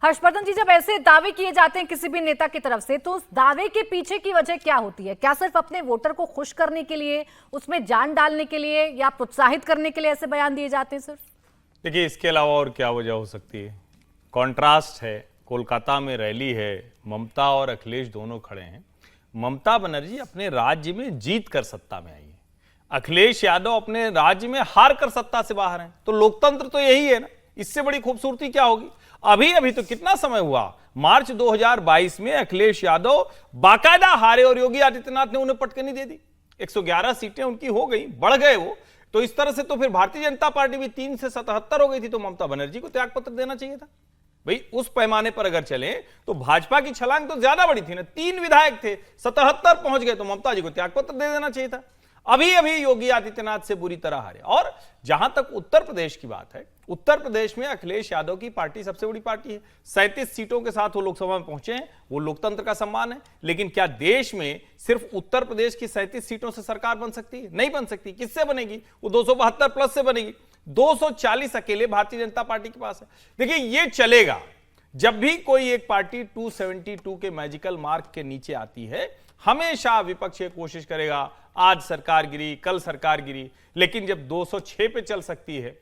हर्षवर्धन जी, जब ऐसे दावे किए जाते हैं किसी भी नेता की तरफ से, तो उस दावे के पीछे की वजह क्या होती है? क्या सिर्फ अपने वोटर को खुश करने के लिए, उसमें जान डालने के लिए या प्रोत्साहित करने के लिए ऐसे बयान दिए जाते हैं सिर्फ? देखिए, इसके अलावा और क्या वजह हो सकती है? कॉन्ट्रास्ट है, कोलकाता में रैली है, ममता और अखिलेश दोनों खड़े हैं। ममता बनर्जी अपने राज्य में जीत कर सत्ता में आई है, अखिलेश यादव अपने राज्य में हार कर सत्ता से बाहर हैं। तो लोकतंत्र तो यही है ना, इससे बड़ी खूबसूरती क्या होगी? अभी अभी तो कितना समय हुआ, मार्च 2022 में अखिलेश यादव बाकायदा हारे और योगी आदित्यनाथ ने उन्हें पटकनी दे दी। 111 सीटें उनकी हो गई, बढ़ गए वो। तो इस तरह से तो फिर भारतीय जनता पार्टी भी 3 से 77 हो गई थी। तो ममता बनर्जी को त्यागपत्र देना चाहिए था भाई। उस पैमाने पर अगर चले तो भाजपा की छलांग तो ज्यादा बड़ी थी ना, 3 विधायक थे, 77 पहुंच गए, तो ममता जी को त्यागपत्र दे देना चाहिए था। अभी अभी योगी आदित्यनाथ से बुरी तरह हारे। और जहां तक उत्तर प्रदेश की बात है, उत्तर प्रदेश में अखिलेश यादव की पार्टी सबसे बड़ी पार्टी है। 37 सीटों के साथ वो लोकसभा में पहुंचे हैं, वो लोकतंत्र का सम्मान है। लेकिन क्या देश में सिर्फ उत्तर प्रदेश की 37 सीटों से सरकार बन सकती है? नहीं बन सकती। किससे बनेगी? वो 272 प्लस से बनेगी। 240 अकेले भारतीय जनता पार्टी के पास है। देखिए, ये चलेगा जब भी कोई एक पार्टी 272 के मैजिकल मार्क के नीचे आती है। हमेशा विपक्ष ये कोशिश करेगा, आज सरकार गिरी, कल सरकार गिरी। लेकिन जब 206 पे चल सकती है,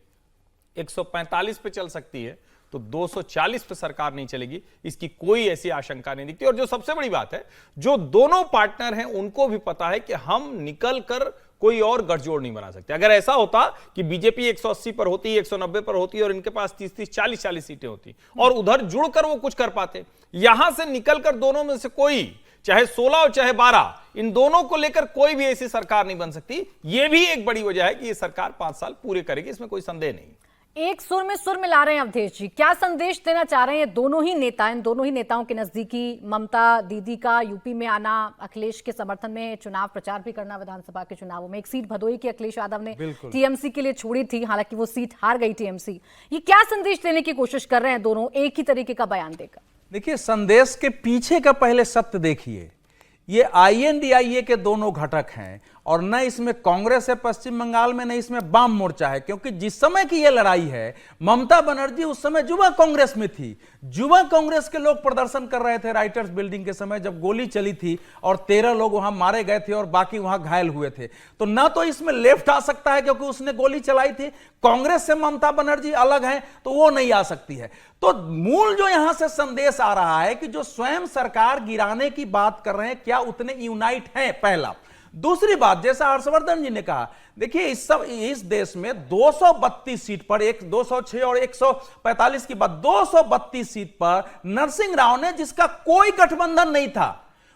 145 पे चल सकती है, तो 240 पे सरकार नहीं चलेगी, इसकी कोई ऐसी आशंका नहीं दिखती। और जो सबसे बड़ी बात है, जो दोनों पार्टनर हैं उनको भी पता है कि हम निकल कर कोई और गठजोड़ नहीं बना सकते। अगर ऐसा होता कि बीजेपी 180 पर होती, 190 पर होती और इनके पास 30-30, 40-40 सीटें होती और उधर जुड़कर वो कुछ कर पाते, यहां से निकलकर दोनों में से कोई, चाहे 16 और चाहे 12, इन दोनों को लेकर कोई भी ऐसी सरकार नहीं बन सकती। यह भी एक बड़ी वजह है कि यह सरकार 5 साल पूरे करेगी, इसमें कोई संदेह नहीं। एक सुर में सुर मिला रहे हैं अवधेश जी, क्या संदेश देना चाह रहे हैं दोनों ही नेता? इन दोनों ही नेताओं के नजदीकी ममता दीदी का यूपी में आना, अखिलेश के समर्थन में चुनाव प्रचार भी करना विधानसभा के चुनावों में। एक सीट भदोही की अखिलेश यादव ने टीएमसी के लिए छोड़ी थी, हालांकि वो सीट हार गई टीएमसी। ये क्या संदेश देने की कोशिश कर रहे हैं दोनों एक ही तरीके का बयान देकर? देखिए, संदेश के पीछे का पहले सत्य देखिए। ये INDIA के दोनों घटक हैं और न इसमें कांग्रेस है पश्चिम बंगाल में, न इसमें वाम मोर्चा है। क्योंकि जिस समय की ये लड़ाई है, ममता बनर्जी उस समय युवा कांग्रेस में थी। युवा कांग्रेस के लोग प्रदर्शन कर रहे थे राइटर्स बिल्डिंग के समय, जब गोली चली थी और 13 लोग वहां मारे गए थे और बाकी वहां घायल हुए थे। तो ना तो इसमें लेफ्ट आ सकता है क्योंकि उसने गोली चलाई थी, कांग्रेस से ममता बनर्जी अलग है तो वो नहीं आ सकती है। तो मूल जो यहां से संदेश आ रहा है कि जो स्वयं सरकार गिराने की बात कर रहे हैं, क्या उतने यूनाइट हैं? पहला। दूसरी बात, जैसा हर्षवर्धन जी ने कहा, देखिए इस देश में 232 सीट पर, 206 और 145 की बात, 232 सीट पर नरसिंह राव ने, जिसका कोई गठबंधन नहीं था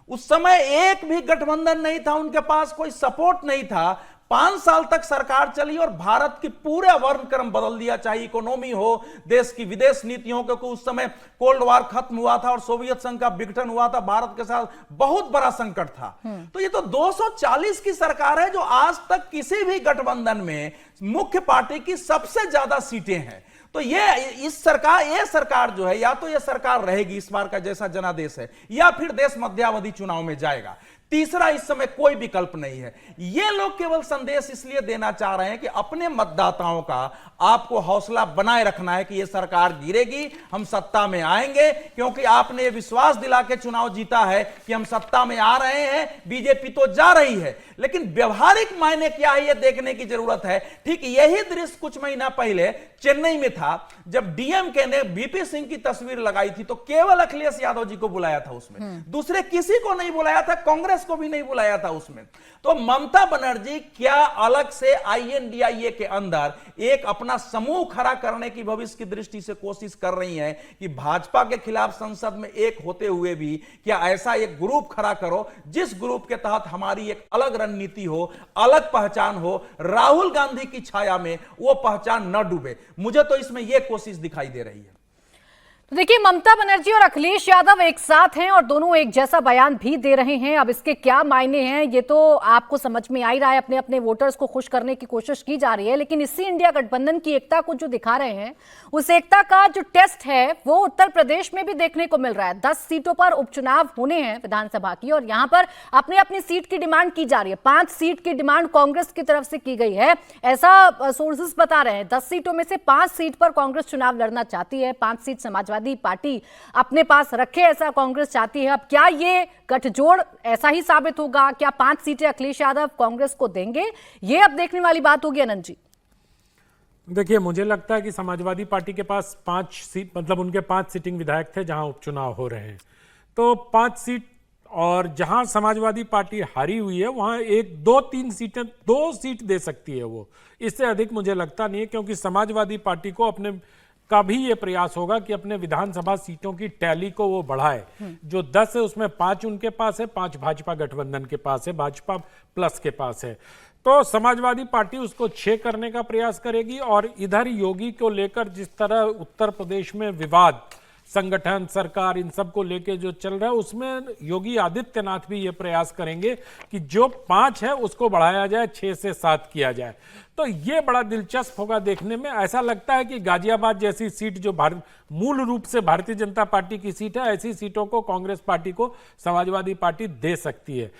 उस समय, एक भी गठबंधन नहीं था, उनके पास कोई सपोर्ट नहीं था, 5 साल तक सरकार चली और भारत की पूरा वर्णक्रम बदल दिया, चाहे इकोनॉमी हो, देश की विदेश नीति हो, क्योंकि उस समय कोल्ड वार खत्म हुआ था और सोवियत संघ का विघटन हुआ था, भारत के साथ बहुत बड़ा संकट था। तो ये तो 240 की सरकार है जो आज तक किसी भी गठबंधन में मुख्य पार्टी की सबसे ज्यादा सीटें हैं। तो ये सरकार जो है, या तो ये सरकार रहेगी इस बार का जैसा जनादेश है, या फिर देश मध्यावधि चुनाव में जाएगा। तीसरा इस समय कोई विकल्प नहीं है। ये लोग केवल संदेश इसलिए देना चाह रहे हैं कि अपने मतदाताओं का आपको हौसला बनाए रखना है कि ये सरकार गिरेगी, हम सत्ता में आएंगे, क्योंकि आपने ये विश्वास दिला के चुनाव जीता है कि हम सत्ता में आ रहे हैं, बीजेपी तो जा रही है। लेकिन व्यवहारिक मायने क्या है ये देखने की जरूरत है। ठीक यही दृश्य कुछ महीना पहले चेन्नई में था, जब डीएमके ने वीपी सिंह की तस्वीर लगाई थी तो केवल अखिलेश यादव जी को बुलाया था उसमें, दूसरे किसी को नहीं बुलाया था, कांग्रेस को भी नहीं बुलाया था उसमें। तो ममता बनर्जी क्या अलग से INDIA के अंदर एक अपना समूह खड़ा करने की भविष्य की दृष्टि से कोशिश कर रही हैं कि भाजपा के खिलाफ संसद में एक होते हुए भी क्या ऐसा एक ग्रुप खड़ा करो जिस ग्रुप के तहत हमारी एक अलग रणनीति हो, अलग पहचान हो, राहुल गांधी की छाया में वो पहचान न डूबे। मुझे तो इसमें यह कोशिश दिखाई दे रही है। तो देखिए, ममता बनर्जी और अखिलेश यादव एक साथ हैं और दोनों एक जैसा बयान भी दे रहे हैं। अब इसके क्या मायने हैं ये तो आपको समझ में आ ही रहा है। अपने अपने वोटर्स को खुश करने की कोशिश की जा रही है, लेकिन इसी इंडिया गठबंधन की एकता को जो दिखा रहे हैं, उस एकता का जो टेस्ट है वो उत्तर प्रदेश में भी देखने को मिल रहा है। 10 सीटों पर उपचुनाव होने हैं विधानसभा की और यहां पर अपनी अपनी सीट की डिमांड की जा रही है। 5 सीट की डिमांड कांग्रेस की तरफ से की गई है, ऐसा सोर्सेस बता रहे हैं। 10 सीटों में से 5 सीट पर कांग्रेस चुनाव लड़ना चाहती है, 5 सीट समाजवादी समाजवादी पार्टी अपने पास रखे, ऐसा कांग्रेस चाहती है। अब क्या ये गठजोड़ ऐसा ही साबित होगा? क्या 5 सीटें अखिलेश यादव कांग्रेस को देंगे? ये अब देखने वाली बात होगी। अनंत जी, देखिए, मुझे लगता है कि समाजवादी पार्टी के पास 5 सीट, मतलब उनके 5 सिटिंग विधायक थे जहां उपचुनाव हो रहे हैं, तो 5 सीट, और जहां समाजवादी पार्टी हारी हुई है वहां 1, 2, 3 सीटें, 2 सीट दे सकती है वो। इससे अधिक मुझे लगता नहीं है, क्योंकि समाजवादी पार्टी को अपने का भी ये प्रयास होगा कि अपने विधानसभा सीटों की टैली को वो बढ़ाए। जो 10 है उसमें 5 उनके पास है, 5 भाजपा गठबंधन के पास है, भाजपा प्लस के पास है। तो समाजवादी पार्टी उसको 6 करने का प्रयास करेगी। और इधर योगी को लेकर जिस तरह उत्तर प्रदेश में विवाद, संगठन, सरकार, इन सब को लेके जो चल रहा है, उसमें योगी आदित्यनाथ भी ये प्रयास करेंगे कि जो 5 है उसको बढ़ाया जाए, 6 से 7 किया जाए। तो ये बड़ा दिलचस्प होगा देखने में। ऐसा लगता है कि गाजियाबाद जैसी सीट, जो मूल रूप से भारतीय जनता पार्टी की सीट है, ऐसी सीटों को कांग्रेस पार्टी को समाजवादी पार्टी दे सकती है।